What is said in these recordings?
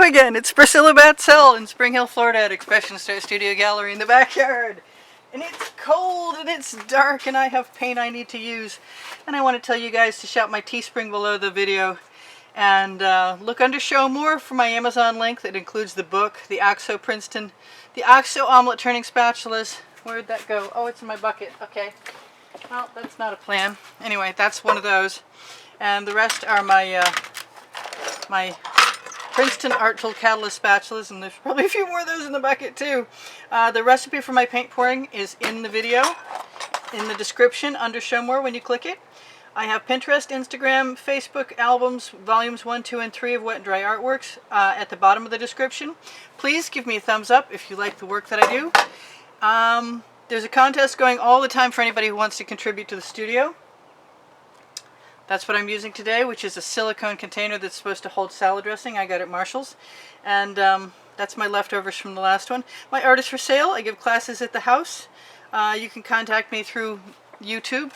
Hello again, it's Priscilla Batzell in Spring Hill, Florida at Expressionist Studio Gallery in the backyard. And it's cold and it's dark and I have paint I need to use. And I want to tell you guys to shop my Teespring below the video. And look under Show More for my Amazon link that includes the book, the OXO Princeton, the OXO Omelet Turning Spatulas. Where'd that go? Oh, it's in my bucket. Okay. Well, that's not a plan. Anyway, that's one of those. And the rest are my my Princeton Art Tool Catalyst spatulas, and there's probably a few more of those in the bucket too. The recipe for my paint pouring is in the video, in the description under Show More when you click it. I have Pinterest, Instagram, Facebook albums, volumes 1, 2, and 3 of wet and dry artworks at the bottom of the description. Please give me a thumbs up if you like the work that I do. There's a contest going all the time for anybody who wants to contribute to the studio. That's what I'm using today, which is a silicone container that's supposed to hold salad dressing. I got it at Marshall's. And that's my leftovers from the last one. My art is for sale. I give classes at the house. You can contact me through YouTube.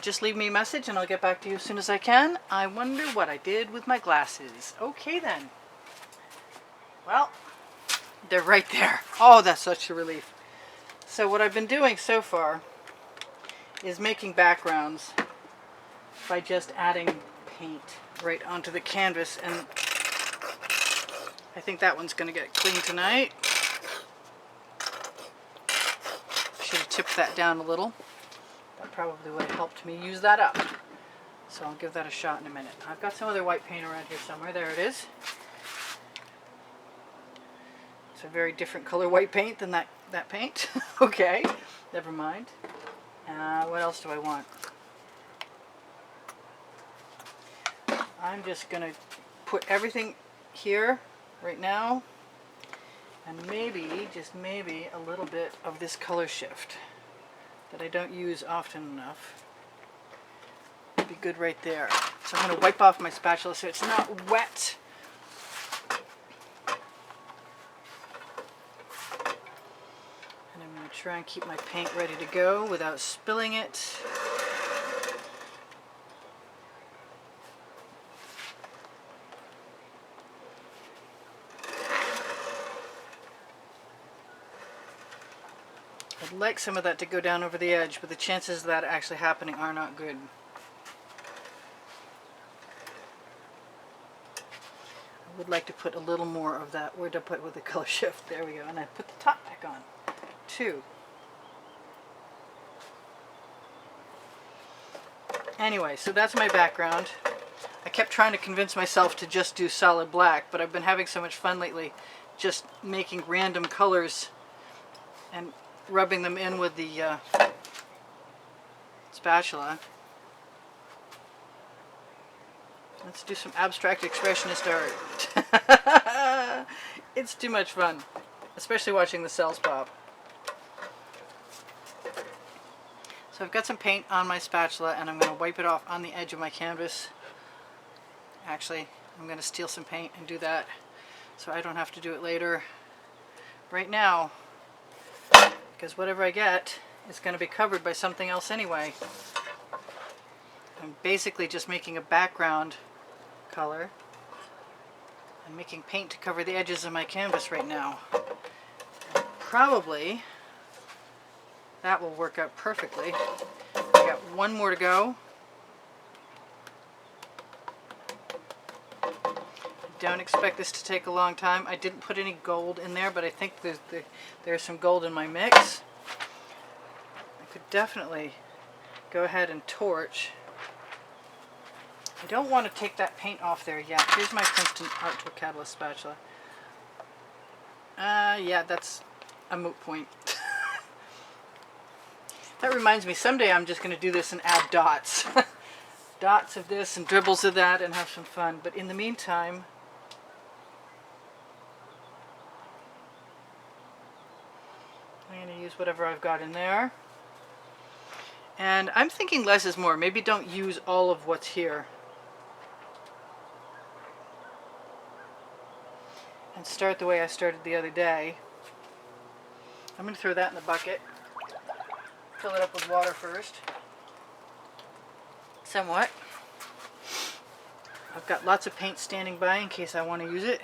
Just leave me a message and I'll get back to you as soon as I can. I wonder what I did with my glasses. Okay then. Well, they're right there. Oh, that's such a relief. So what I've been doing so far is making backgrounds by just adding paint right onto the canvas, and I think that one's going to get clean tonight. Should have tipped that down a little. That probably would have helped me use that up. So I'll give that a shot in a minute. I've got some other white paint around here somewhere. There it is. It's a very different color white paint than that paint. Okay, never mind. What else do I want? I'm just going to put everything here right now, and maybe, just maybe, a little bit of this color shift that I don't use often enough. It'd be good right there. So I'm going to wipe off my spatula so it's not wet. And I'm going to try and keep my paint ready to go without spilling it. I'd like some of that to go down over the edge, but the chances of that actually happening are not good. I would like to put a little more of that. Where'd I put with the color shift? There we go. And I put the top back on, too. Anyway, so that's my background. I kept trying to convince myself to just do solid black, but I've been having so much fun lately just making random colors and rubbing them in with the spatula. Let's do some abstract expressionist art. It's too much fun, especially watching the cells pop. So I've got some paint on my spatula and I'm going to wipe it off on the edge of my canvas. Actually, I'm going to steal some paint and do that so I don't have to do it later. Right now, because whatever I get is going to be covered by something else anyway. I'm basically just making a background color and making paint to cover the edges of my canvas right now. Probably that will work out perfectly. I got one more to go. Don't expect this to take a long time. I didn't put any gold in there, but I think there's some gold in my mix. I could definitely go ahead and torch. I don't want to take that paint off there yet. Here's my Princeton Art Tool Catalyst spatula. Yeah, that's a moot point. That reminds me, someday I'm just going to do this and add dots. Dots of this and dribbles of that and have some fun. But in the meantime, I'm going to use whatever I've got in there. And I'm thinking less is more. Maybe don't use all of what's here. And start the way I started the other day. I'm going to throw that in the bucket. Fill it up with water first. Somewhat. I've got lots of paint standing by in case I want to use it.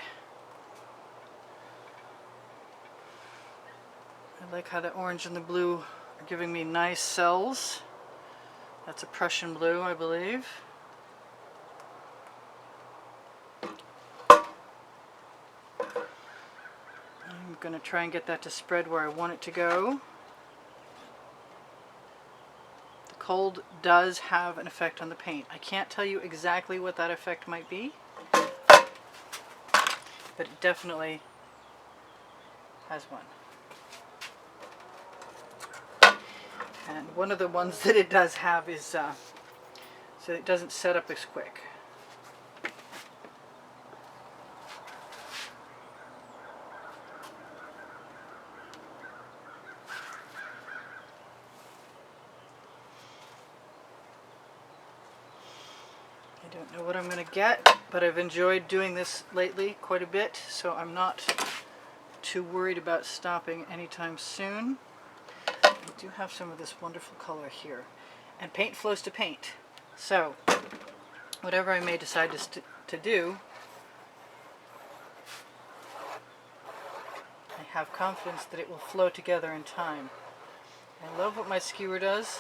I like how the orange and the blue are giving me nice cells. That's a Prussian blue, I believe. I'm going to try and get that to spread where I want it to go. The cold does have an effect on the paint. I can't tell you exactly what that effect might be, but it definitely has one. And one of the ones that it does have is so it doesn't set up as quick. I don't know what I'm going to get, but I've enjoyed doing this lately quite a bit, so I'm not too worried about stopping anytime soon. I do have some of this wonderful color here, and paint flows to paint, so whatever I may decide to do, I have confidence that it will flow together in time. I love what my skewer does.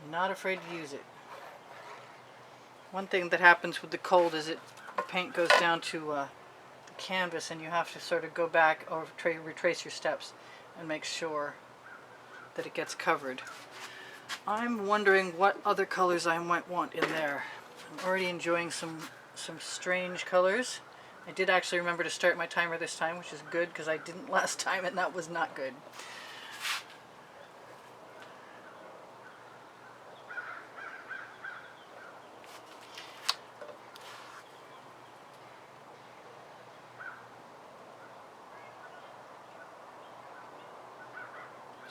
I'm not afraid to use it. One thing that happens with the cold is the paint goes down to the canvas, and you have to sort of go back or retrace your steps and make sure that it gets covered. I'm wondering what other colors I might want in there. I'm already enjoying some strange colors. I did actually remember to start my timer this time, which is good because I didn't last time and that was not good.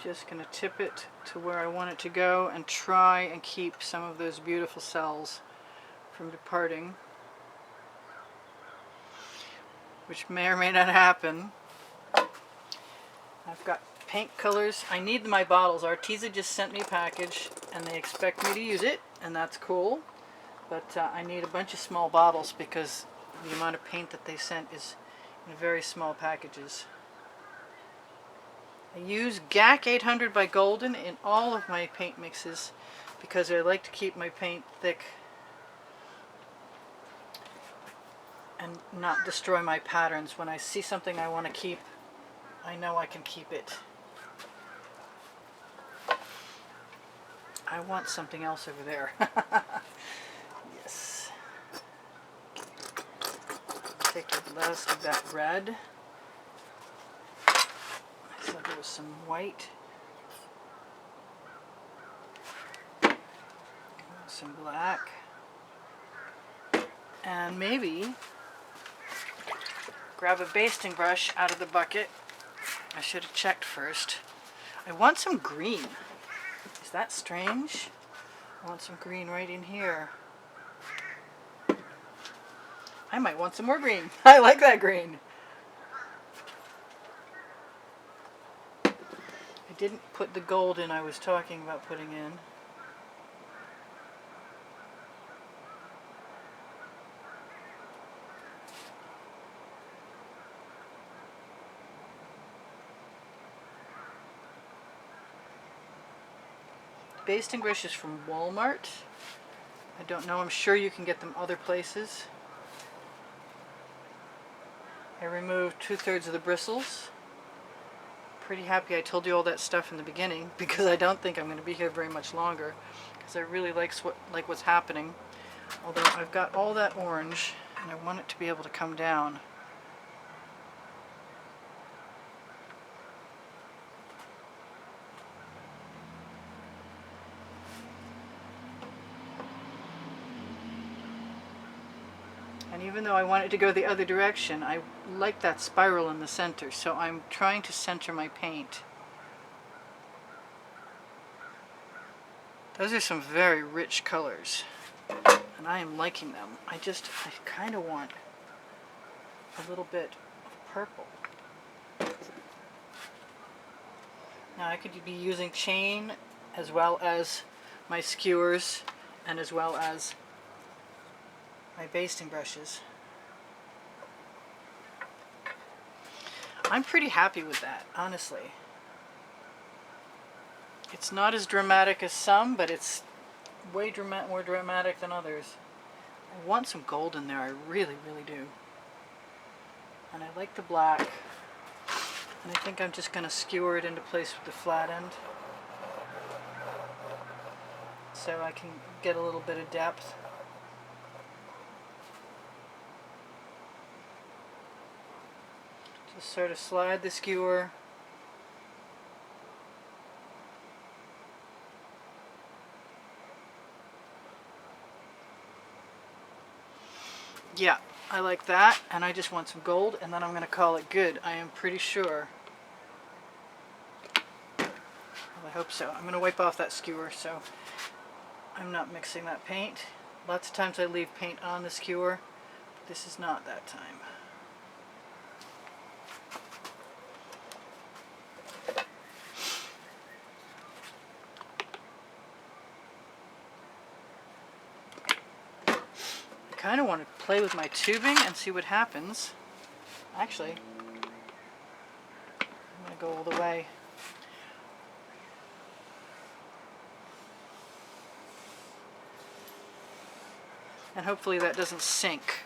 Just going to tip it to where I want it to go and try and keep some of those beautiful cells from departing, which may or may not happen. I've got paint colors. I need my bottles. Arteza just sent me a package and they expect me to use it, and that's cool, but I need a bunch of small bottles because the amount of paint that they sent is in very small packages. I use GAC 800 by Golden in all of my paint mixes because I like to keep my paint thick and not destroy my patterns. When I see something I want to keep, I know I can keep it. I want something else over there. Yes. Take the last of that red. So there was some white, some black, and maybe grab a basting brush out of the bucket. I should have checked first. I want some green. Is that strange? I want some green right in here. I might want some more green. I like that green. I didn't put the gold in I was talking about putting in. Basting brush is from Walmart. I don't know, I'm sure you can get them other places. I removed 2/3 of the bristles. Pretty happy I told you all that stuff in the beginning because I don't think I'm going to be here very much longer because I really like what's happening. Although I've got all that orange and I want it to be able to come down. And even though I want it to go the other direction, I like that spiral in the center, so I'm trying to center my paint. Those are some very rich colors, and I am liking them. I kind of want a little bit of purple. Now I could be using chain as well as my skewers and as well as my basting brushes. I'm pretty happy with that, honestly. It's not as dramatic as some, but it's way more dramatic than others. I want some gold in there, I really, really do. And I like the black. And I think I'm just going to skewer it into place with the flat end, so I can get a little bit of depth. Just sort of slide the skewer. Yeah, I like that, and I just want some gold, and then I'm going to call it good. I am pretty sure. Well, I hope so. I'm going to wipe off that skewer so I'm not mixing that paint. Lots of times I leave paint on the skewer. This is not that time. I kind of want to play with my tubing and see what happens. Actually, I'm going to go all the way. And hopefully that doesn't sink.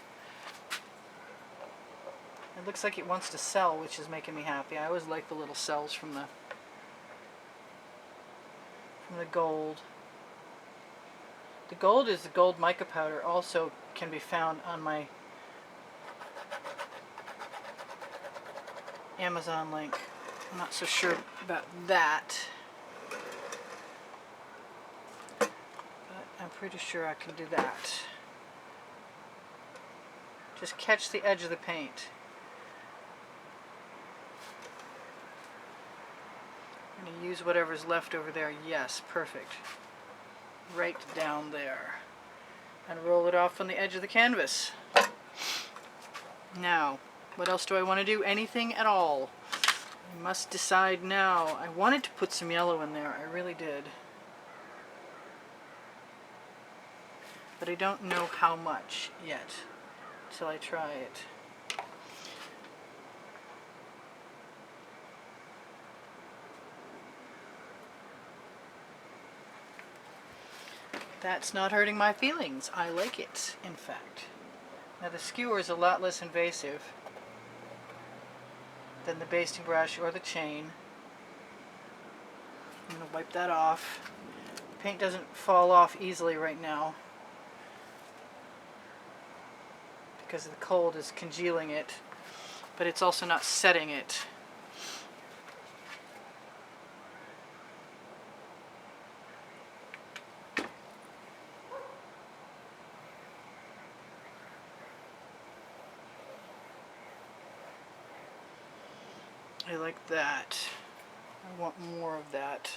It looks like it wants to sell, which is making me happy. I always like the little cells from the gold. The gold is the gold mica powder, also can be found on my Amazon link. I'm not so sure about that, but I'm pretty sure I can do that. Just catch the edge of the paint. I'm going to use whatever's left over there. Yes, perfect. Right down there. And roll it off on the edge of the canvas. Now, what else do I want to do? Anything at all. I must decide now. I wanted to put some yellow in there. I really did. But I don't know how much yet till I try it. That's not hurting my feelings. I like it, in fact. Now the skewer is a lot less invasive than the basting brush or the chain. I'm going to wipe that off. The paint doesn't fall off easily right now because the cold is congealing it, but it's also not setting it. I like that. I want more of that.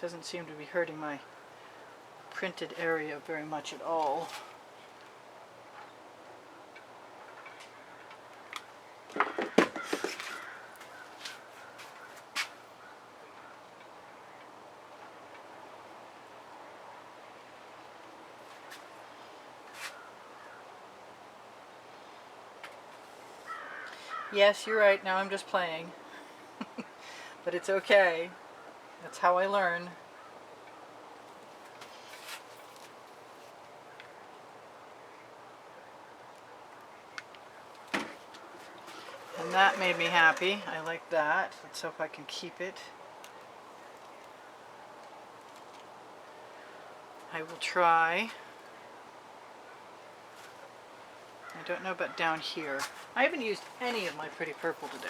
Doesn't seem to be hurting my printed area very much at all. Yes, you're right, now I'm just playing. But it's okay. That's how I learn. And that made me happy. I like that. Let's hope I can keep it. I will try. I don't know about down here. I haven't used any of my pretty purple today.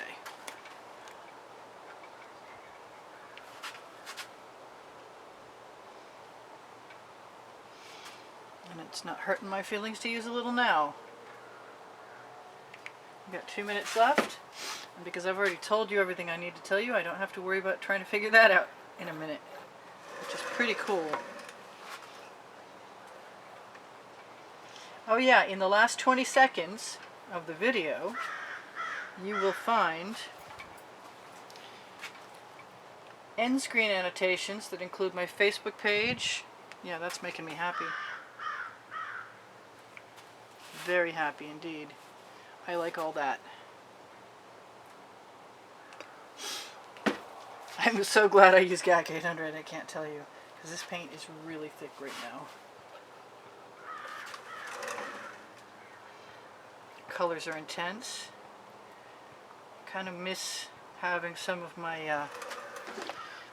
And it's not hurting my feelings to use a little now. I've got 2 minutes left, and because I've already told you everything I need to tell you, I don't have to worry about trying to figure that out in a minute, which is pretty cool. Oh yeah, in the last 20 seconds of the video, you will find end screen annotations that include my Facebook page. Yeah, that's making me happy. Very happy indeed. I like all that. I'm so glad I used GAC 800, I can't tell you, because this paint is really thick right now. Colors are intense. Kind of miss having some of my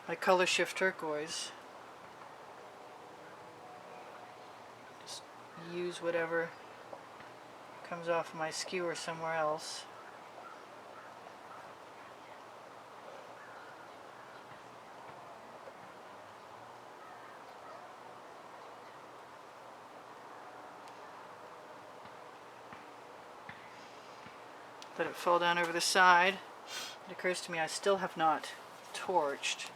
my color shift turquoise. Just use whatever comes off my skewer somewhere else. Let it fall down over the side. It occurs to me I still have not torched.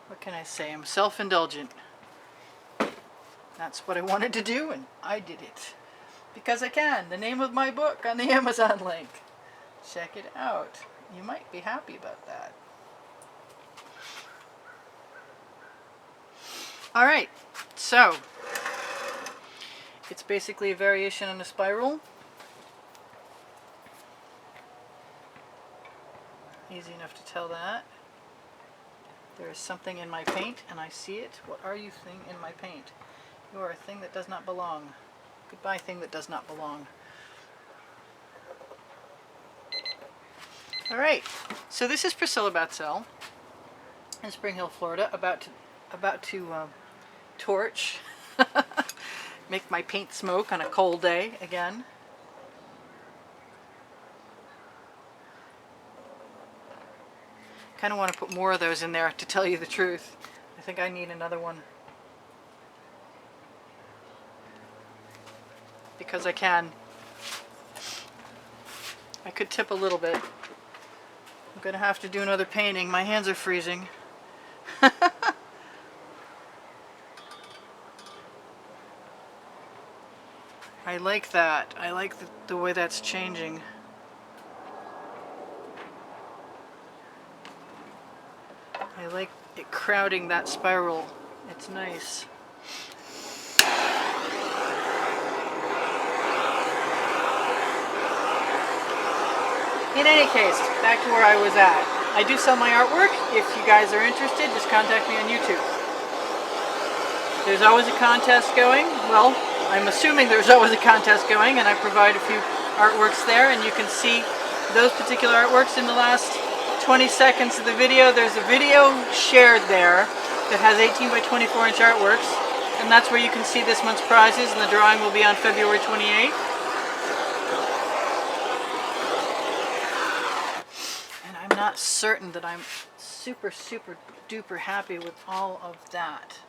What can I say? I'm self-indulgent. That's what I wanted to do, and I did it. Because I can. The name of my book on the Amazon link. Check it out. You might be happy about that. Alright, so it's basically a variation on a spiral. Easy enough to tell that. There is something in my paint, and I see it. What are you, thing in my paint? You are a thing that does not belong. Goodbye, thing that does not belong. Alright, so this is Priscilla Batzell in Spring Hill, Florida, about to torch, make my paint smoke on a cold day again. Kind of want to put more of those in there, to tell you the truth. I think I need another one. Because I can. I could tip a little bit. I'm going to have to do another painting. My hands are freezing. I like that. I like the way that's changing. I like it crowding that spiral. It's nice. In any case, back to where I was at. I do sell my artwork. If you guys are interested, just contact me on YouTube. There's always a contest going. Well, I'm assuming there's always a contest going, and I provide a few artworks there, and you can see those particular artworks in the last 20 seconds of the video. There's a video shared there that has 18 by 24 inch artworks, and that's where you can see this month's prizes, and the drawing will be on February 28th. And I'm not certain that I'm super duper happy with all of that.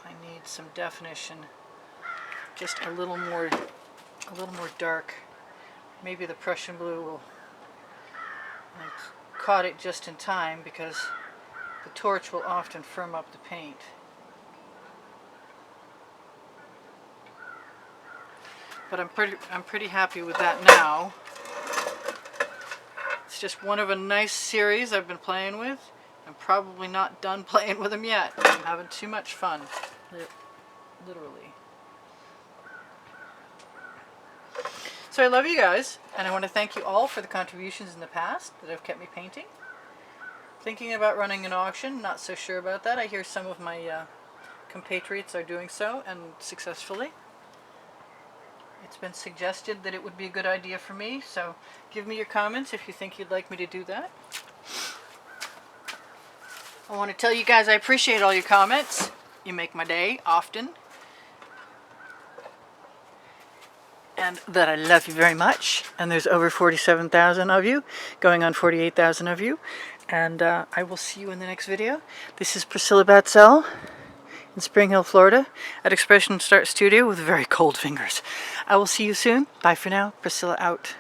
I need some definition, just a little more dark. Maybe the Prussian blue will. I caught it just in time because the torch will often firm up the paint. But I'm pretty happy with that now. It's just one of a nice series I've been playing with. I'm probably not done playing with them yet. I'm having too much fun. Literally. So I love you guys, and I want to thank you all for the contributions in the past that have kept me painting. Thinking about running an auction, not so sure about that. I hear some of my compatriots are doing so, and successfully. It's been suggested that it would be a good idea for me, so give me your comments if you think you'd like me to do that. I want to tell you guys I appreciate all your comments. You make my day often. And that I love you very much. And there's over 47,000 of you, going on 48,000 of you. And I will see you in the next video. This is Priscilla Batzell in Spring Hill, Florida, at Expressionist Art Studio with very cold fingers. I will see you soon. Bye for now. Priscilla out.